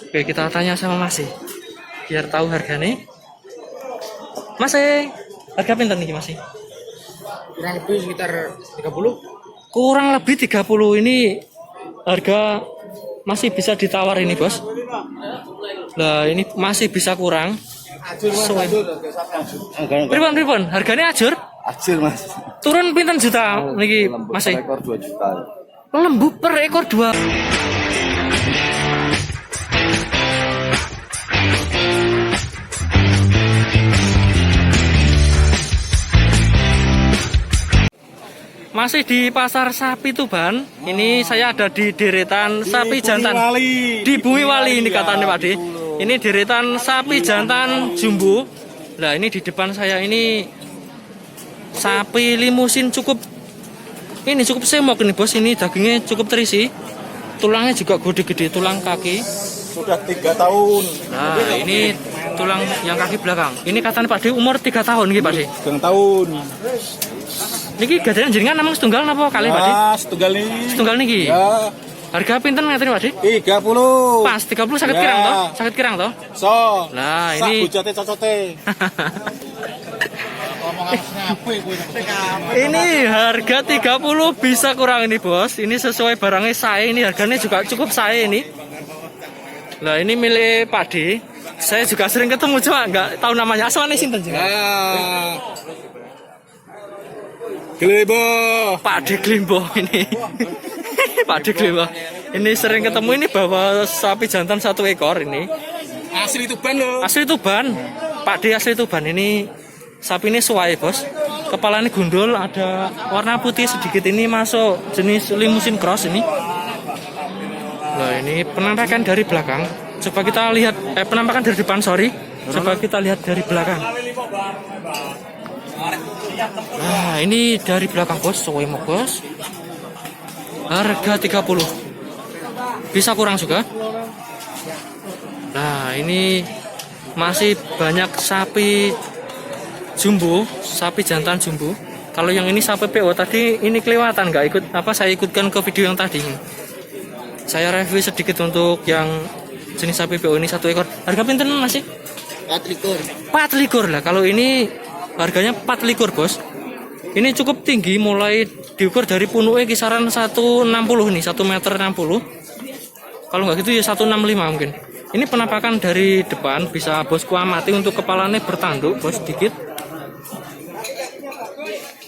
Oke, kita tanya sama Mas biar tahu harganya. Mas, harga pinten nih Mas? Kurang lebih sekitar 30. Kurang lebih 30 ini harga masih bisa ditawar ini, Bos. Lah, ini masih bisa kurang. Pripun? Harganya ajur? Ajur, Mas. Turun pinten juta niki, Mas? Ekor 2 juta. Lembu per ekor 2. Masih di pasar sapi Tuban. Ini saya ada di deretan sapi jantan di Bumi Wali ini katanya Pak De. Ini deretan sapi jantan jumbo. Nah, ini di depan saya ini sapi limusin cukup semok ini, Bos. Ini dagingnya cukup terisi. Tulangnya juga gede-gede, tulang kaki. Sudah 3 tahun. Nah, ini tulang yang kaki belakang. Ini katanya Pak De umur 3 tahun nggih, Pak De. 3 tahun. Niki gadane jenengan namung setunggal napa kali Pak De? Setunggal ini. Setunggal niki. Ya. Harga pinten ngaten Pak De? 30. Pas 30 sakit Ya. kirang toh? Sakit kirang toh? So. Nah, ini Bujote cocote. ini harga 30 bisa kurang ini, Bos. Ini sesuai barangnya saya, ini harganya juga cukup saya ini. Nah, ini milik Pak De. Saya juga sering ketemu cuma nggak tahu namanya. Asmane sinten jenengan? Glembo. Pak De Glimbo ini. Pak De Glimbo. Ini sering ketemu, ini bawa sapi jantan 1 ekor ini. Asli Tuban loh. Asli Tuban. Pak De asli Tuban. Ini sapi ini suai, Bos. Kepalanya gundul, ada warna putih sedikit, ini masuk jenis limusin cross ini. Nah, ini penampakan dari belakang. Coba kita lihat penampakan dari depan, sorry. Coba kita lihat dari belakang. Nah, ini dari belakang, Bos. Suwemok, Bos. Harga 30. Bisa kurang juga. Nah, ini masih banyak sapi jumbo, sapi jantan jumbo. Kalau yang ini sapi PO tadi ini kelewatan, nggak ikut saya ikutkan ke video yang tadi. Saya review sedikit untuk yang jenis sapi PO ini 1 ekor. Harga pinten masih? 4 likur lah. Kalau ini harganya 4 likur, Bos. Ini cukup tinggi, mulai diukur dari punuknya kisaran 160 nih, 1,60 meter. Kalau nggak gitu ya 165 mungkin. Ini penampakan dari depan, bisa Bosku amati untuk kepalanya bertanduk, Bos, sedikit.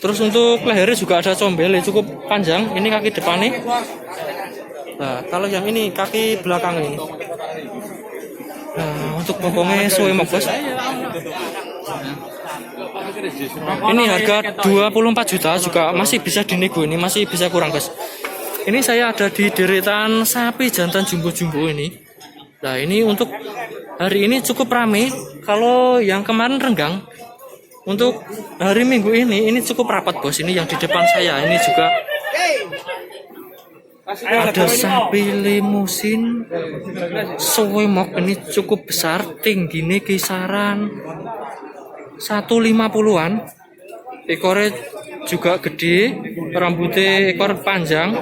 Terus untuk lehernya juga ada combel, cukup panjang. Ini kaki depannya. Nah, kalau yang ini kaki belakang ini. Nah, untuk bokongnya suwemok, Bos. Ini harga 24 juta juga masih bisa dinego, ini masih bisa kurang, Bos. Ini saya ada di deretan sapi jantan jumbo-jumbo ini. Nah, ini untuk hari ini cukup ramai. Kalau yang kemarin renggang, untuk hari Minggu ini cukup rapat, Bos. Ini yang di depan saya ini juga ada sapi limusin suwemok, ini cukup besar, tingginya kisaran 150-an. Ekornya juga gede, rambutnya ekor panjang,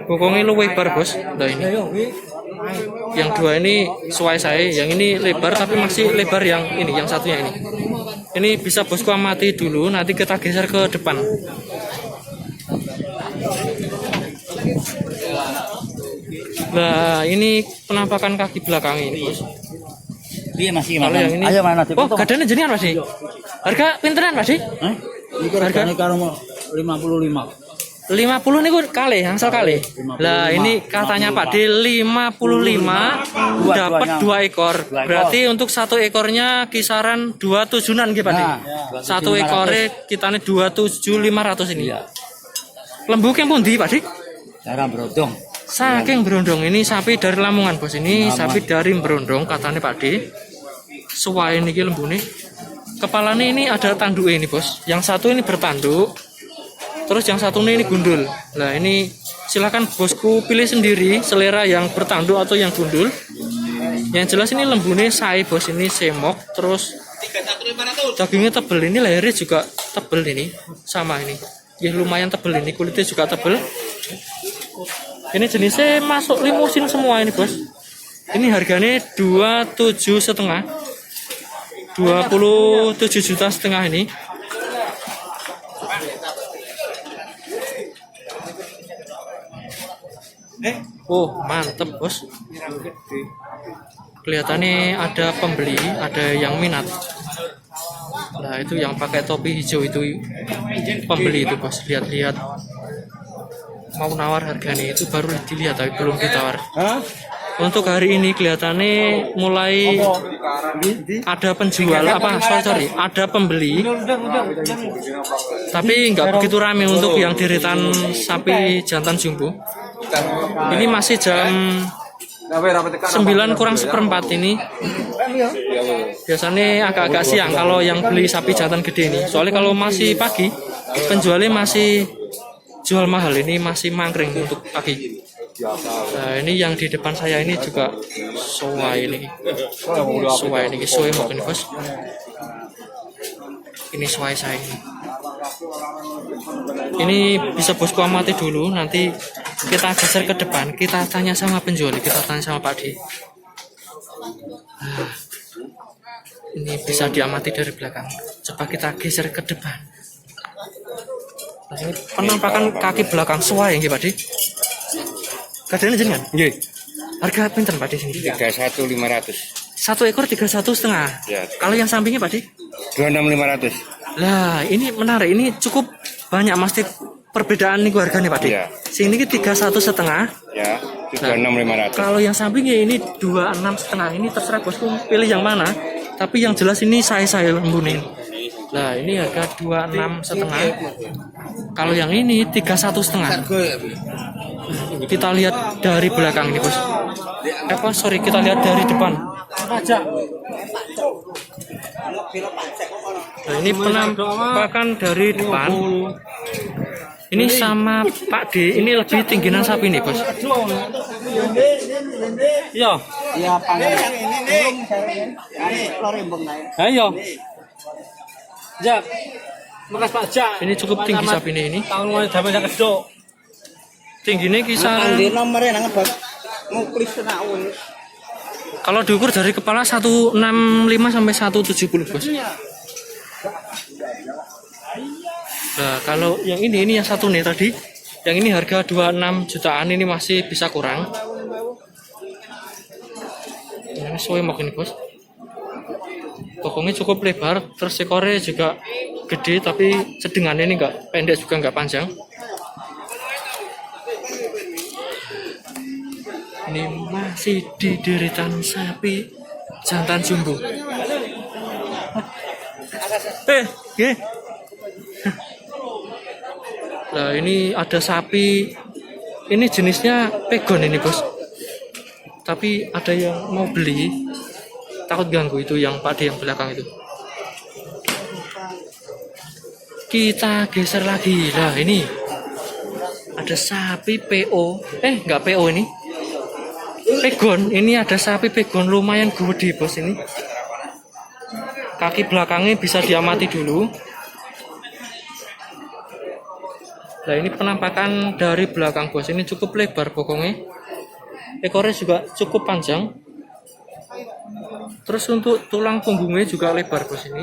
bokongnya lebar, Bos. Nah, ini yang 2 ini suai saya, yang ini lebar tapi masih lebar yang ini, yang satunya ini. Ini bisa Bosku amati dulu, nanti kita geser ke depan. Nah, ini penampakan kaki belakang ini, Bos. Iya masih Kalau yang ini, ayo mana oh, gadane jenengan Mas. Harga pinteran Mas? Harga karo 55. 50 niku kali, hangsel kali. Lah, ini katanya Pak De 55 dapat 2 ekor. Berarti untuk 1 ekornya kisaran 27-an nggih Pak De. 1 ekornya kitane 27.500 ini. Lembu yang pundi Pak De? Cara berondong. Saking Brondong, ini sapi dari Lamongan, Bos. Ini sapi dari Brondong katanya Pak De. Suwain niki lembune. Kepalanya ini ada tanduk ini, Bos. Yang satu ini bertanduk. Terus yang satu ini gundul. Nah, ini silakan Bosku pilih sendiri selera yang bertanduk atau yang gundul. Yang jelas ini lembune saya, Bos. Ini semok, terus dagingnya tebel, ini lehernya juga tebel ini. Sama ini. Ya lumayan tebel ini, kulitnya juga tebel. Ini jenisnya masuk limusin semua ini, Bos. Ini harganya 27,5. 27,5 juta ini. Oh, mantep bos. Kelihatannya ada pembeli, ada yang minat. Nah, itu yang pakai topi hijau itu pembeli itu bos. Lihat-lihat. Mau nawar harganya itu baru dilihat tapi belum ditawar. Untuk hari ini kelihatannya mulai ada penjual sorry, ada pembeli. Tapi nggak begitu ramai untuk yang deretan sapi jantan jumbo. Ini masih jam 9 kurang seperempat ini. Biasanya agak-agak siang kalau yang beli sapi jantan gede ini. Soalnya kalau masih pagi penjualnya masih jual mahal, ini masih mangkring untuk pagi. Nah, ini yang di depan saya ini juga soai ini. Soai ini mungkin bos. Ini soai saya ini. Ini bisa bosku amati dulu, nanti kita geser ke depan, kita tanya sama penjual, kita tanya sama Pak D. Nah, ini bisa diamati dari belakang. Coba kita geser ke depan. Nah, ini penampakan kaki belakang soai nggih Pak D. Kadang jenengan? Nggih. Harga pinten Pak D sini? 31.500. Satu ekor 31,5. Ya. Kalau yang sampingnya Pak D? 26.500. Lah, ini menarik. Ini cukup banyak pasti perbedaan nih harganya Pak D. Iya. Sini 31,5. Ya, 26.500. Kalau yang sampingnya ini 26,5. Ini terserah bosku pilih yang mana. Tapi yang jelas ini saya lembunin. Nah, ini harga 26,5. Kalau yang ini 31,5. Kita lihat dari belakang ini bos. Kita lihat dari depan. Nah, ini penampakan dari depan. Ini sama Pak D, ini lebih tinggian sapi nih bos. Iya. Iya, Ayo. Jak. Makas Pak Jak. Ini cukup tinggi sapi ini. Tahun lalu damai sak kedok. Tingginya kisaran. Nomornya nang bab nguklis tenak wis. Kalau diukur dari kepala 165 sampai 170 bos. Nah, kalau yang ini yang satu nih tadi, yang ini harga 26 jutaan, ini masih bisa kurang. Ini sesuai makin bos. Pokoknya cukup lebar, terus ekornya juga gede, tapi sedengannya ini enggak pendek juga enggak panjang. Ini masih di deretan sapi jantan jumbo. Nah, ini ada sapi. Ini jenisnya pegon ini bos. Tapi ada yang mau beli, takut ganggu itu yang Pak D yang belakang itu. Kita geser lagi. Nah, ini ada sapi PO. Enggak PO ini. Pegon, ini ada sapi pegon lumayan gede bos ini. Kaki belakangnya bisa diamati dulu. Nah, ini penampakan dari belakang bos, ini cukup lebar pokoknya. Ekornya juga cukup panjang. Terus untuk tulang punggungnya juga lebar bos ini.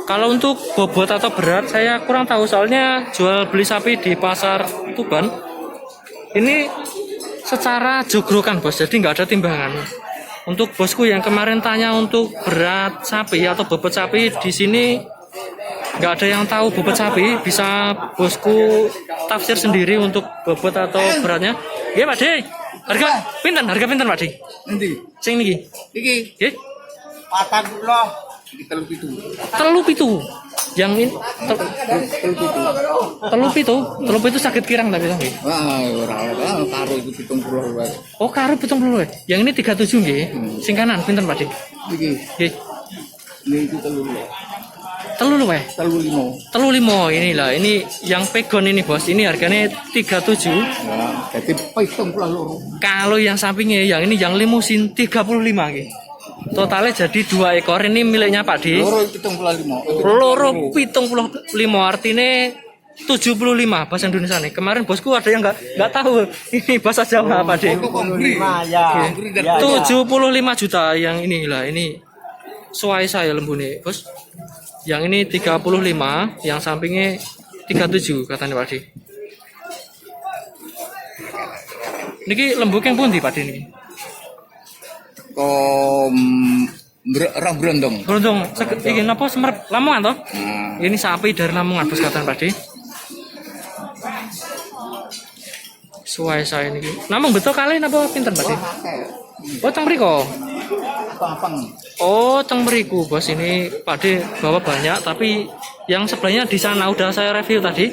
Kalau untuk bobot atau berat saya kurang tahu, soalnya jual beli sapi di pasar Tuban ini secara jogrokan bos, jadi nggak ada timbangan. Untuk bosku yang kemarin tanya untuk berat sapi atau bobot sapi, di sini nggak ada yang tahu bobot sapi, bisa bosku tafsir sendiri untuk bobot atau beratnya. Ya Pak D, harga pinten Pak D? Nanti. Sing niki. Iki. Nggih. 40. Telu pitu. Yang ini telu pitu sakit kirang tapi nggih. Wah, ora karo itu 70 wae. Oh, karo 70 wae. Yang ini 37 nggih. Sing kanan pinten Pak D? Iki. Nggih. Iki 3. Telu wae. 35. Telu limo inilah. Ini yang pegon ini bos. Ini harganya 37. Nah, jadi 72. Kalau yang sampingnya yang ini yang limusin 35 nggih. Totalnya jadi 2 ekor, ini miliknya Pak D. Loro 75. Loro 75, artinya 75 bahasa Indonesia nih. Kemarin bosku ada yang nggak tahu ini bahasa Jawa apa deh. Ya. 75 juta yang ini lah, ini suai saya lembu nih bos. Yang ini 35, yang sampingnya 37 katanya Pak De. Niki lembu yang pundi Pak De niki? Orang berondong. Berondong, iki napa Semerep Lamongan toh? Nah, Ini sapi dari Lamongan bos katanya Pak De. Suai saya niki. Namung betul kali napa pinten Pak De? Oh teng mriko. apa-apa. Oh, teng mriku bos, ini Pak De bawa banyak, tapi yang sebelahnya di sana udah saya review tadi.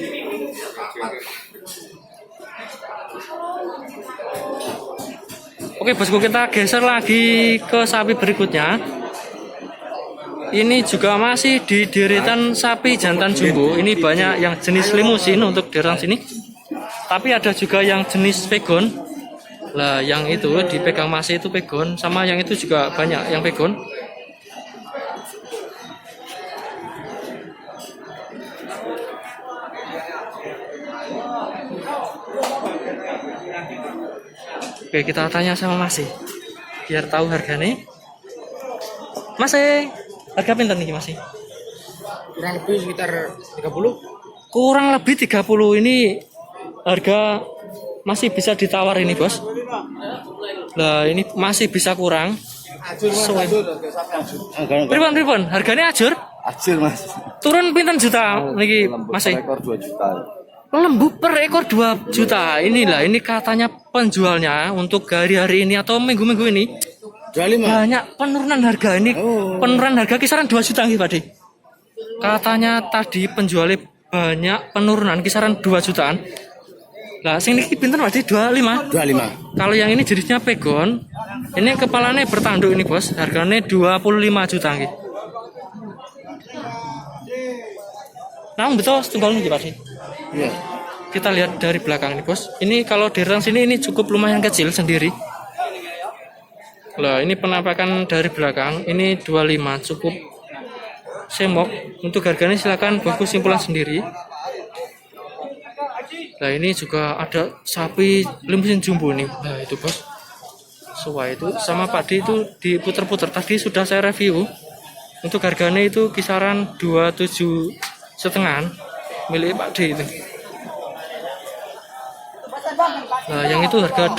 Oke bosku, kita geser lagi ke sapi berikutnya. Ini juga masih di deretan sapi jantan jumbo. Ini banyak yang jenis limusin untuk deretan sini. Tapi ada juga yang jenis pegon. Lah yang itu dipegang masih itu pegon, sama yang itu juga banyak yang pegon. Oke, kita tanya sama Mas biar tahu harganya. Mas, harga pinten nih Mas? Kurang lebih sekitar 30. Kurang lebih 30 ini harga masih bisa ditawar ini bos. Lah ini masih bisa kurang. Pripun harganya ajur? Ajir mas. Turun pinten juta niki Mas? Ekor 2 juta. Lembu per ekor 2 juta. Inilah ini katanya penjualnya untuk hari-hari ini atau minggu-minggu ini 25. banyak penurunan harga ini. Penurunan harga kisaran 2 juta nih Pak De. Katanya tadi penjualnya banyak penurunan kisaran 2 jutaan. Lah sing niki pinten Pak De? 25. 25. Kalau yang ini jenisnya pegon, ini kepalanya bertanduk ini bos, harganya 25 juta nggih. Nah, betul setunggal nih Pak De. Iya. Kita lihat dari belakang ini bos. Ini kalau di rang sini ini cukup lumayan kecil sendiri. Lah ini penampakan dari belakang ini 25 cukup semok. Untuk harganya silakan bosku simpulan sendiri. Nah ini juga ada sapi limusin jumbo nih. Nah itu bos, sesuai itu sama Pak De itu diputer-puter. Tadi sudah saya review. Untuk harganya itu kisaran 27,5 milik Pak De itu. Nah yang itu harga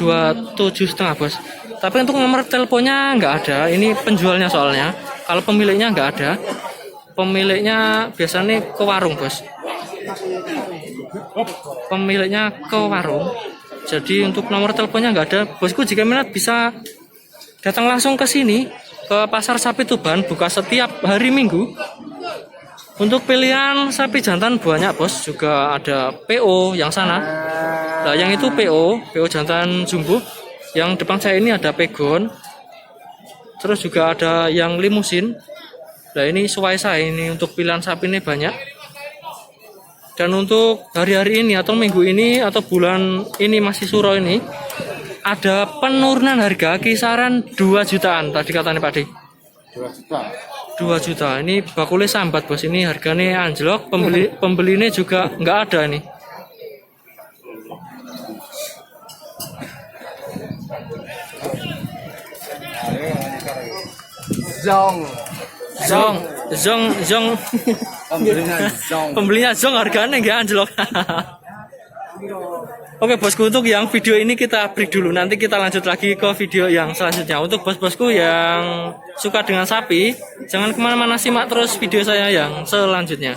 27,5 bos. Tapi untuk nomor teleponnya nggak ada. Ini penjualnya soalnya. Kalau pemiliknya nggak ada. Pemiliknya biasanya ke warung bos. Pemiliknya ke warung. Jadi untuk nomor teleponnya nggak ada. Bosku jika minat bisa datang langsung ke sini ke Pasar Sapi Tuban, buka setiap hari Minggu. Untuk pilihan sapi jantan banyak bos, juga ada PO yang sana. Nah yang itu PO jantan jumbo. Yang depan saya ini ada pegon. Terus juga ada yang limusin. Nah ini sesuai saya ini untuk pilihan sapi ini banyak. Dan untuk hari-hari ini atau minggu ini atau bulan ini masih suro ini ada penurunan harga kisaran 2 jutaan tadi katanya Pak De. 2 juta. 2 juta. Ini bakulnya sambat bos, ini harganya anjlok, pembelinya juga nggak ada nih. Zong. Pembelinya zong harganya nggak anjlok. Oke bosku, untuk yang video ini kita break dulu. Nanti kita lanjut lagi ke video yang selanjutnya. Untuk bos-bosku yang suka dengan sapi, jangan kemana-mana, simak terus video saya yang selanjutnya.